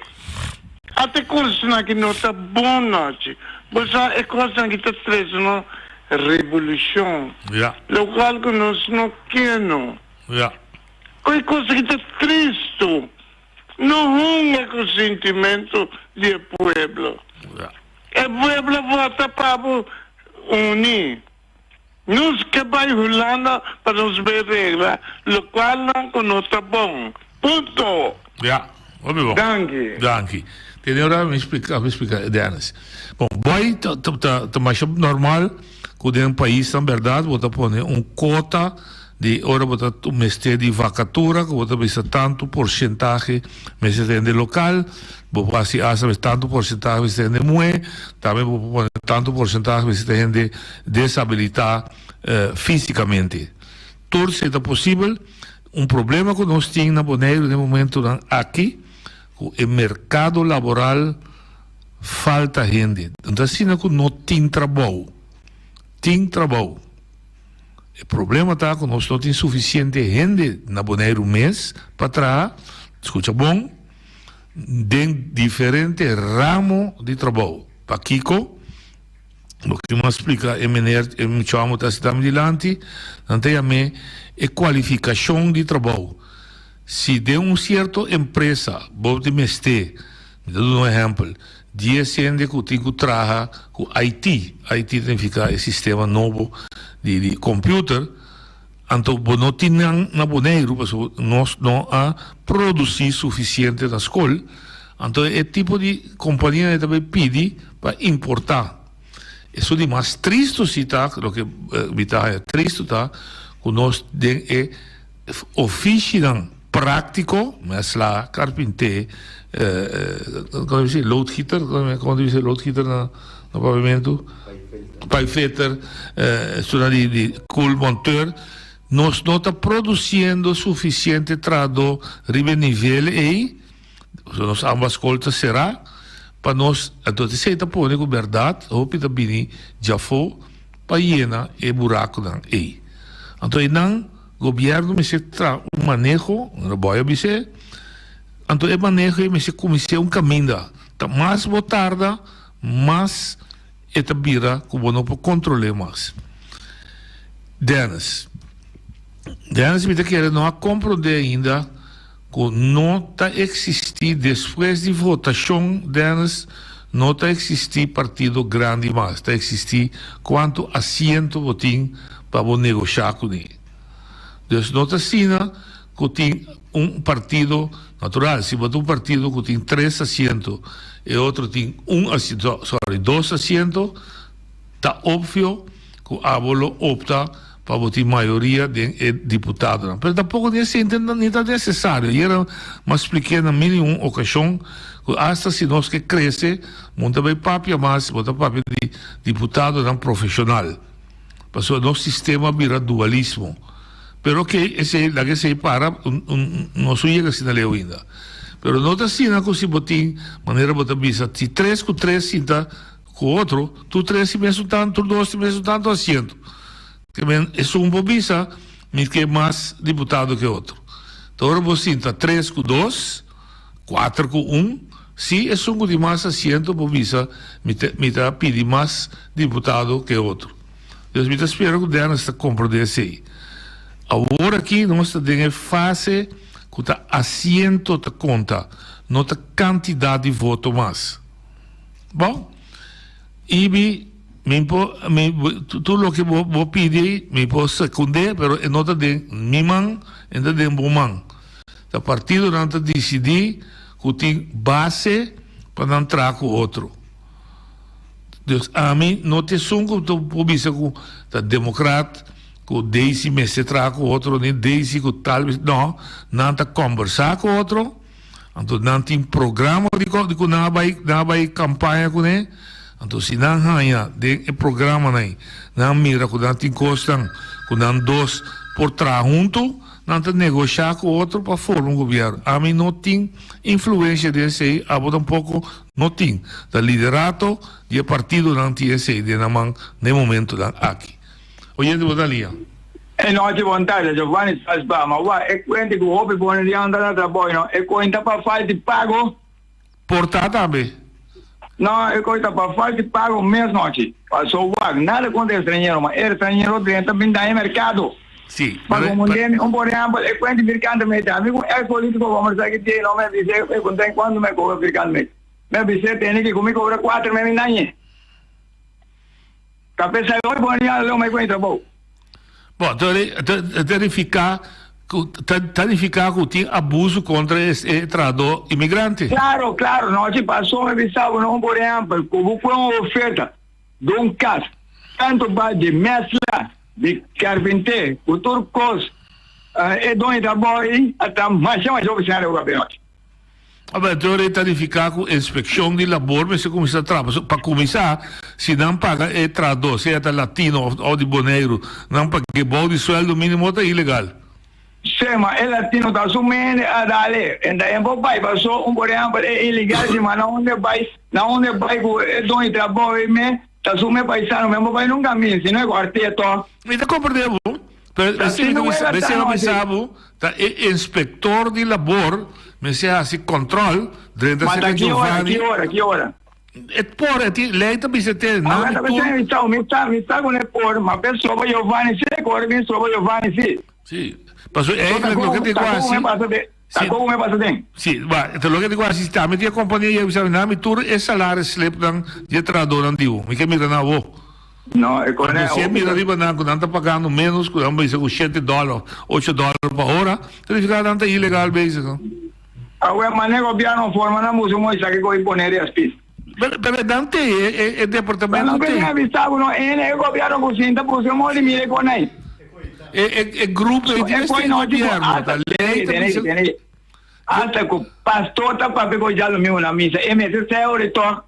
Até curso na que não está bom noite. Você é coisa que está três não revolução. O qual que nós não queremos. É coisa que está triste. Não é com o sentimento do povo. O povo vota para unir. Nós que vai rolando para nos ver regras, o qual não está bom. Ponto. Danke. Tem hora me explicar, Denis. Bom, boy, tá mais normal que um país, na verdade, você põe cota de hora botar um mestre de vacatura, que botar bisa tanto porcentagem mestre de local, botar se asa tanto porcentagem mestre de moe, também botar tanto porcentagem mestre de desabilitar fisicamente. Tudo se é possível. Problema que nós temos na Bonaire no momento aqui, o mercado laboral falta gente. Então assim que não tem trabalho. O problema está que nós não temos suficiente gente na Bonaire mês para trabalhar, escuta bom, de diferentes ramos de trabalho. Para Kiko, o que me explica é me chamo da cidade de Lanti, não tem a mim, é qualificação de trabalho. Se de uma certa empresa, vou te mestre, me dá um exemplo, 10 gente que tem que trabalhar com IT significa o sistema novo de computer, então não tem na Bonaire, nós não a produzir suficiente na escola, então é tipo de companhia também pede para importar. Isso é mais triste se está, o que é triste está, que nós é ofício prático, mas lá carpinteiro, como diz loodgieter, como diz loodgieter no pavimento, paivetter, de coolmonteur, nós não está produzindo suficiente trado ribe nível e nós ambas coltas será para nós, então se está pondo com verdade, ou pita bini já foi para llenar el buraco dan aí. Entonces, el gobierno me se trae un manejo, no voy a decir, entonces el manejo me se comienza un camino, más tarda, más esta vira como no puedo controlar más. Dennis, me quer não compreender ainda que não está existir depois de votação, Dennis, não está existir partido grande mais, está existir quanto assento votem para negociar com ele. Então, não está assim que tem partido natural, se botar partido que tem 3 assentos e outro tem 2 assentos, está óbvio que o Abolo opta para votar maioria de deputados. Mas tampouco nem é necessário. E era mais expliquei na mínima ocasião que hasta se nós que cresce, monta bem papel, mas bota papel de deputado não profissional. Porque o nosso sistema vira dualismo. Pero que la que se para, não chega assim na lei ainda. Pero não está assim, que se botem maneira de botar visa. Se 3 com 3 sinta com outro, tu 3 se mesmo tanto, tu 2 se mesmo tanto assento. É um bobisa, mas que é mais deputado que outro. Então, agora você sinta 3 com 2, 4 com 1, se é um de mais assento, bobisa, me pede mais deputado que outro. Deus me espera que o Dana está compreendendo isso aí. Agora aqui, nós estamos em fase que o assento te conta, não a quantidade de voto mais. Bom, e tudo o que vou pedir, me pode secundar, mas não está de minha mão, não de minha mão. O partido não está decidir que tem base para entrar com o outro. Deus, a mim, não te sungo, tu publica com o democrata, com o Daisy, me se traz com o outro, nem Daisy, com talvez, não está conversar com o outro, então não tem programa de não vai campanha com ele. Então, se não ganha de programa, não mira que não tem custo, que não dois por trás junto, não tem negociar com o outro para formar governo. A mim não tem influência desse aí, a botar pouco não tem. O liderato e o partido não tem esse aí, de na mão, no momento aqui. Oyente, boa linha. E noite, boa tarde, Giovanni Sasba, mas é quente que o Hopi pode andar no trabalho, é quente para falta de pago? Portar também. Não, é coisa para falta de pago mês noite. Passou nada contra estrangeiro, mas estrangeiro dentro também dá em mercado. Sim. Mas como tem, por exemplo, é quente mercado mesmo. Amigo, é político, vamos dizer que tem, não me dizer, eu contei quando me cobra mercado mesmo. Me dizer, tem que comigo cobra 4 meses na minha. Cabeça de hoje, bom dia, eu me encontro bom. Bom, verificar que tem abuso contra esse trabalhador imigrante. Claro, não te passou, me avisava, não, por exemplo, como foi uma oferta de um caso, tanto de mescla, de carpinteiro, o turcos, e dono de trabalho, até mais oficial do governo. Então, verificar com a inspeção de labor, mas se começar a trabalhar, para começar, se não paga o trabalhador, seja latino ou de boneiro, não paga o bom de sueldo mínimo, é ilegal. Sim, mas o latino está assumindo a dar-lhe. Então, em Bobai, passou, por exemplo, é ilegal, mas não onde vai com o dono de trabalho, está assumindo paisano, mas Bobai não caminha, se não é quarteto. Mas está compreendendo? Você não sabe, o inspector de labor, mas se assim controle, dentro da secretaria. Que hora? É por aqui, lei também se tem. Não, me está com o por, mas pessoa Giovanni, se agora me soube Giovanni, sim. Sim. Passou, é o que te quase. Tá como me passa bem? Sim, então o que te quase está, me tinha companhia, eu sabe, na mitura é salário slip dan de trabalhador antigo. Me que mira na avó. Não, é quando é. Você mira riba na quando está pagando menos, quando vai ser $7, $8 por hora, ele fica dando ilegal basic. Agora, mas o governo forma na música, mas já que vai poner as pistas. Pero Dante, el departamento... No, pero avisado, no, el gobierno cocinta, pues hemos de mire con ahí. El grupo de gobierno, la ley... Hasta que o pastor está para pegar já o meu na missa, e me diz o retorno.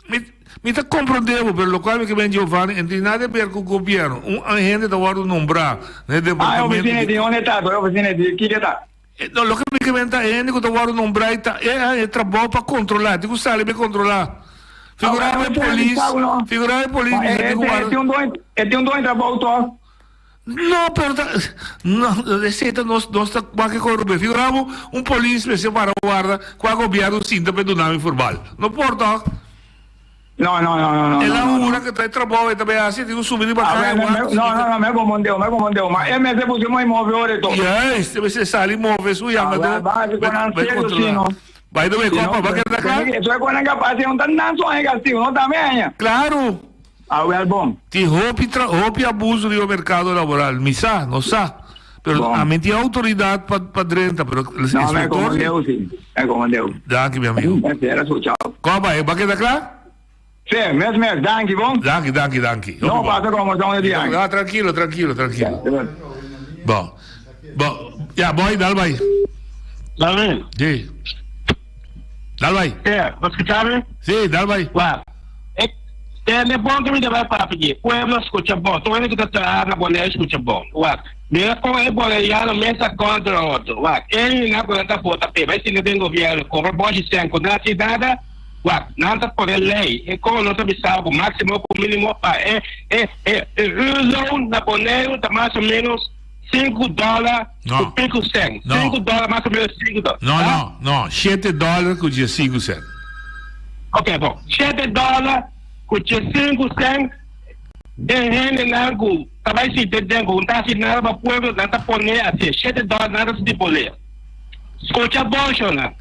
Me está compreendendo, pero lo cual que vem Giovanni, não tem nada a ver com o governo. Gente está agora nombrar, né, departamento... A oficina de onde está? A oficina de que está? No, lo que me comenta é que eu vou nombrar é trabalho para controlar. Digo, sabe, me controlar. Figurava em polícia. Figurava em polícia. Tem um dois trabalho. No, pero no, receita nós está qualquer coisa. Figurava um polícia especial para guarda com a governo cinta para donar informal. Não porta. No. É lá uma que está trabalhando também assim, tem um subindo para cá. No, me comandeu. Mas é mesmo porque eu me move ora então. Yes, você sai move su yama do. Vai do Copa, vai quedar claro? Isso é quando é capaz de não dar só em castigo, não também. Claro. Bom. Ti roupa abuso do mercado laboral, mi sa, não sa. Pero a mente autoridade para drenta, pero não, é comandeu sim. É comandeu. Danke, meu amigo. Era só tchau. Copa, vai quedar claro? Sim, mesmo, danke, bom? Danke. Não passa como estão de ah, tranquilo. Bom, ja, boy, dal vai. Dale. Sì. Dal vai. Lo ascoltavi? Sì, dal vai. Guarda, ne bom que me vai para pedir. Pueblo escucha bom. Tu vendo que tá na boné escucha bom. Guarda. Mira como é boliviano mesa contra outro. Guarda. Ele na conta bota pe. Vai se não tem governo, como pode ser com a cidade. Guarda, nada por lei. É como não sabe salvo, máximo com mínimo é na boné tá mais ou menos $5 por 5 cents. $5 mais ou menos $5. Não. $7 com dia 5 cents. Ok, bom. $7 com dia 5 cents. E gente não vai se entender com tá se nada para povo nada poner assim. $7 nada se poler. Escuta bom, Shona.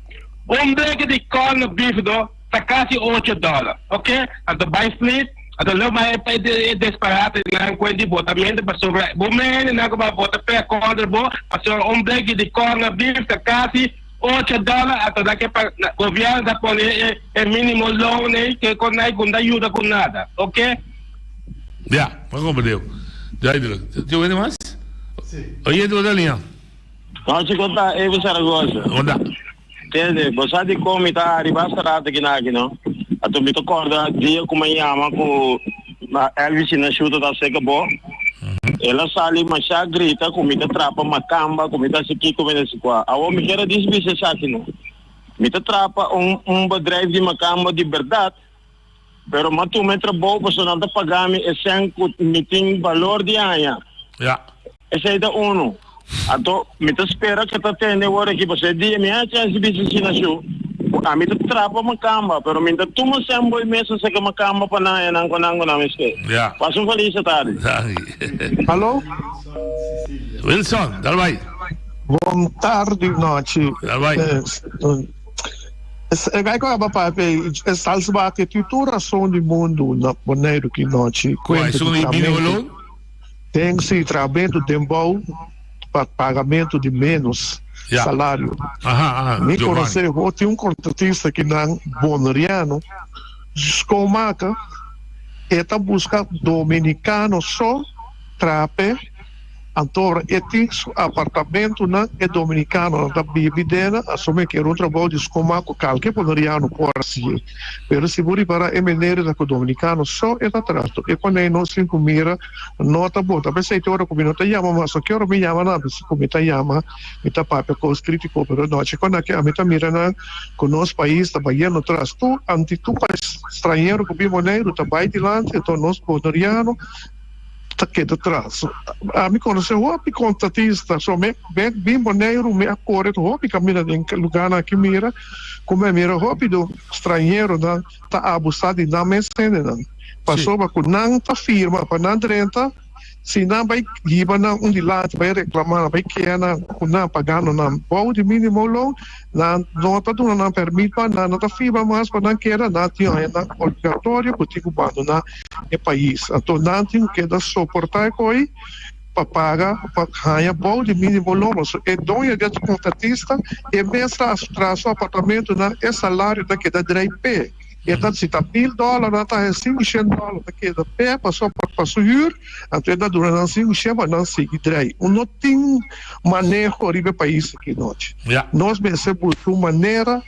Break de corn beef do tá quase $8, ok? A do buy fleet. Ato lo mai pa desperate na quindi botamento pa sobre bomene na ba bota pe contra bo passo break di corner beef ta quasi $8 ato da che governo da pone è minimo loan che con nai con aiuta con nada, ok? Ja, maar kom bedoel. Duidelijk. Doe je maar? Oye, doe dat niet. Não te contar, eu vou Saragossa. Onda. Entende? Você de como tá arribasta rata aqui não? A tu me tocorda dia como chama com Elvis na chuta da seca bo. Ela sali macha grita com me trapa macamba, com me tá aqui com me qua. A homem quer desbisse aqui não. Me trapa bedrijf de macamba de verdade. Pero matu metra bo personal da pagami e sem meeting valor de aia. Ja. Essa é da uno. Ato me te espera que tá tendo agora aqui você dia me acha esse bicho na show. A me te trapa macamba, pero me tu mo sembo mesa se que macamba pa na nan ko na meske. Ja. Passo feliz tarde. Alô? Wilson, dal vai. Boa tarde, noite. Dal vai. Agora, papai, essa arquitetura do mundo na maneira que nós tem sim trabalho de bom para pagamento de menos salário. Me conheceu, tem contratista que na Bonariano, Scomaca, está buscando dominicano só trape. Então, esse apartamento não é dominicano, não é bebida, assume que era um trabalho de escomar com qualquer bonariano por assim. Mas se você para a maneira que o dominicano só é atrás. E quando não se mira, não está bom. Talvez se a hora que não te chama, mas que hora me chama, não, se como te chama, me está papel com os críticos, pero não, quando a me está mirando com o nosso país, está baiano atrás. Tu, país estrangeiro que vive maneiro, está bem adiante, então nós bonariano, que atrás. A me conheceu o contratista, só bem maneiro, me acorre, o caminha em lugar na que mira, como é mira o do estrangeiro, tá abusado na mensagem, passou para que não tá firma, para não renta, se não vai giba na de lá, vai reclamar, vai que não pagando na bom de mínimo loan, não tá dando não permite para não tá firma mais para não queira não tinha na obrigatório que tipo abandonar o país. Então não tem que dar suportar coi para pagar para ganhar bom de mínimo loan. E dono de contratista e mesmo traz o apartamento na é salário da que dá direito. Então, se está $1.000, não está $500, daqui da pé, passou para huur, então está durando $500, mas não se direito. Não tem maneira de país aqui nós. Nós pensamos uma maneira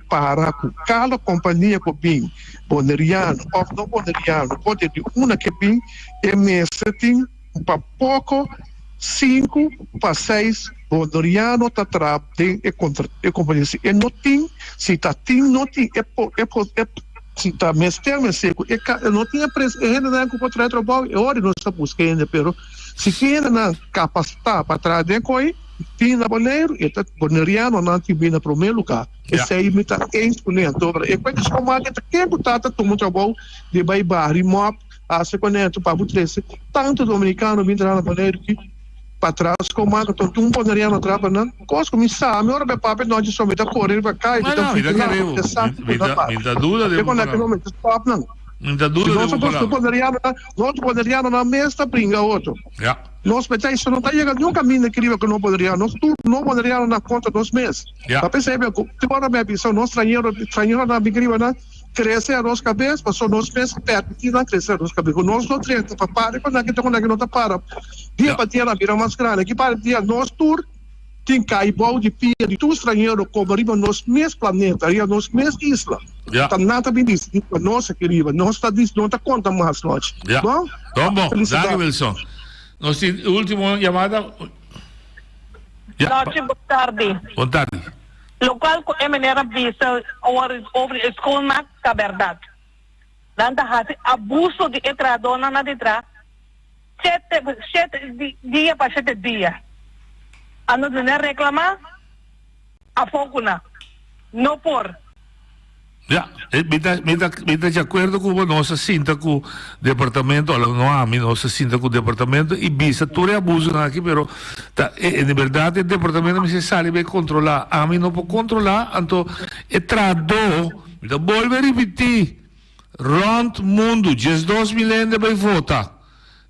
para com cada companhia que vem, boneriano, ou não boneriano, pode ter uma que vem, e mês tem para pouco, 5 para 6 boneriano tá trabalhando e companhia e não tem se tá tem não tem se está mesmo seco, não tinha preço, ainda não é com o trabalho, e hora não está buscando, pero se quem não capacitar para trás de coi, tem na boleiro, e tá boneriano não tem bem na primeiro lugar, esse aí me tá exponente, e quando se chama que quem botar toma trabalho de baibar, imop, a se conecta para o três, tanto dominicano vem na boleiro que para trás, como a todo um boneriano trava não, coisa como isso, a minha hora é papo não de somente a correr para cá, me dá dúvida de nós poderiamo na mesa brinca outro. Nós isso não está chegando nenhum caminho que não poderia, nós não poderiam na conta dos meses. Para perceber que agora minha visão, nós estranheiros na bigriva na crescer a nossa cabeça, passou nos meses perto na crescer a nossa cabeça. Nós não temos para parar, quando aqui não está para. Dia para dia na vira mais grande, aqui para dia nós tour tem caibol de pia de tudo estrangeiro como arriba nos mesmos planetas, e nos mesmos islas. Tá nada bem disso, nossa querida, nós está disso, não está conta mais nós. Bom? Bom, Dani Wilson. Nós temos última chamada. Noite, boa tarde. Boa tarde. Local com a maneira vista over a escola na verdade. Nanda hasi abuso de entradona na detrás. 7 dias para 7 dias. Ano de reclamar, a foco não por. Me está de acordo com a nossa cinta com o departamento, não há nossa cinta com o departamento e visa tudo é abuso aqui, mas na verdade o departamento me se sabe bem controlar, a mim não pode controlar, então é trador, então volve a repetir, round mundo, 2 milhões vai votar,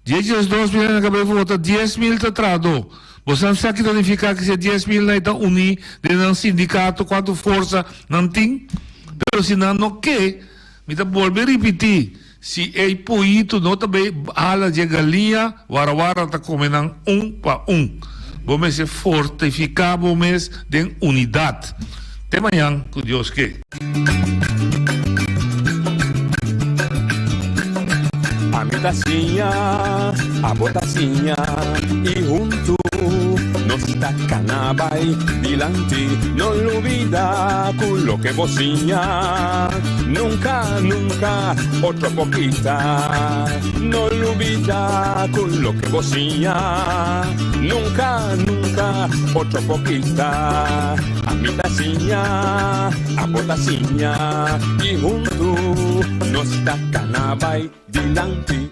2 milhões vai votar, 10 mil está trador. Você não sabe que significa que se 10 mil não estão unidos de um sindicato, quanto força não tem? Mas se não quer, me dá volver a repetir. Se é poito, não também ala de galinha, wara está comendo para Vamos se fortificar, vamos de unidade. Até amanhã, com Deus que. A mitacinha, a botacinha e junto nos tacanabay dilante, no olvida con lo que vocinha. Nunca, nunca, otro poquita, no olvida con lo que vocinha. Nunca, nunca, otro poquita. A mitacinha, a botacinha y junto nos tacanabay dilante.